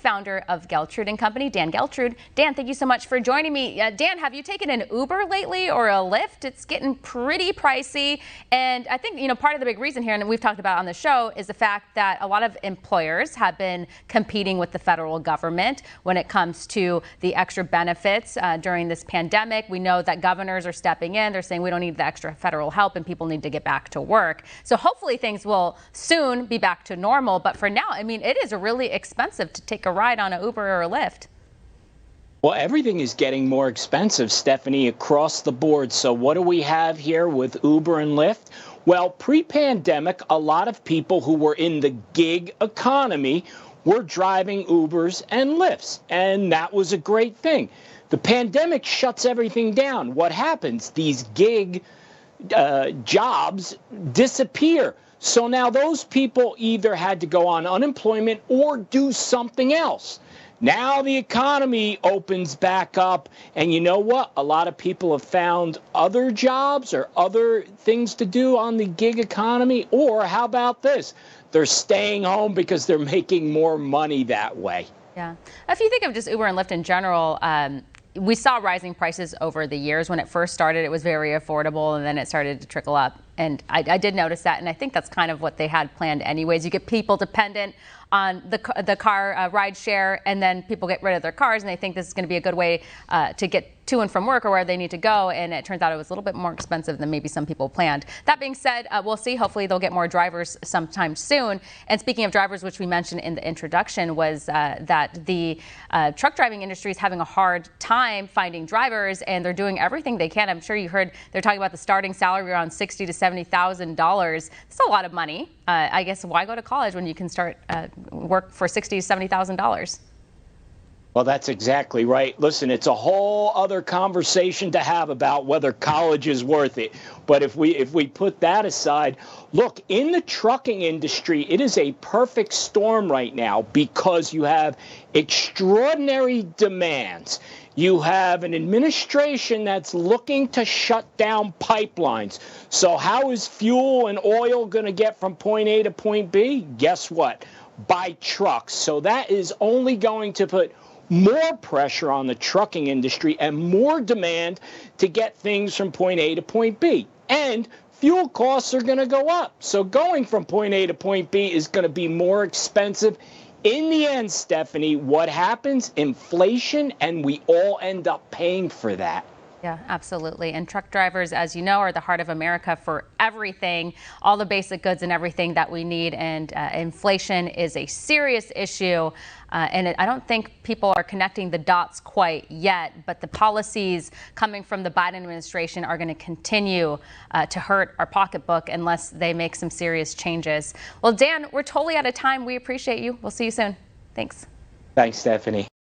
founder of Geltrude and Company, Dan Geltrude. Dan, thank you so much for joining me. Dan, have you taken an Uber lately or a Lyft? It's getting pretty pricey. And I think, part of the big reason here, and we've talked about on the show, is the fact that a lot of employers have been competing with the federal government when it comes to the extra benefits during this pandemic. We know that governors are stepping in. They're saying we don't need the extra federal help and people need to get back to work. So hopefully things will soon be back to normal. But for now, it is really expensive to take a ride on an Uber or a Lyft. Well, everything is getting more expensive, Stephanie, across the board. So what do we have here with Uber and Lyft? Well, pre-pandemic, a lot of people who were in the gig economy were driving Ubers and Lyfts, and that was a great thing. The pandemic shuts everything down. What happens? These gig jobs disappear. So now those people either had to go on unemployment or do something else. Now the economy opens back up, and you know what? A lot of people have found other jobs or other things to do on the gig economy. Or how about this? They're staying home because they're making more money that way. Yeah. If you think of just Uber and Lyft in general, we saw rising prices over the years. When it first started, it was very affordable, and then it started to trickle up. And I did notice that, and I think that's kind of what they had planned anyways. You get people dependent on the car ride share, and then people get rid of their cars, and they think this is going to be a good way to get to and from work or where they need to go, and it turns out it was a little bit more expensive than maybe some people planned. That being said, we'll see. Hopefully they'll get more drivers sometime soon. And speaking of drivers, which we mentioned in the introduction, was that the truck driving industry is having a hard time finding drivers, and they're doing everything they can. I'm sure you heard they're talking about the starting salary around $60,000 to $70,000. That's a lot of money. I guess why go to college when you can start work for $60,000 to $70,000? Well, that's exactly right. Listen, it's a whole other conversation to have about whether college is worth it. But if we put that aside, look, in the trucking industry, it is a perfect storm right now because you have extraordinary demands. You have an administration that's looking to shut down pipelines. So how is fuel and oil going to get from point A to point B? Guess what? By trucks. So that is only going to put more pressure on the trucking industry and more demand to get things from point A to point B. And fuel costs are going to go up. So going from point A to point B is going to be more expensive. In the end, Stephanie, what happens? Inflation, and we all end up paying for that. Yeah, absolutely. And truck drivers, as you know, are the heart of America for everything, all the basic goods and everything that we need. And inflation is a serious issue. And I don't think people are connecting the dots quite yet. But the policies coming from the Biden administration are going to continue to hurt our pocketbook unless they make some serious changes. Well, Dan, we're totally out of time. We appreciate you. We'll see you soon. Thanks. Thanks, Stephanie.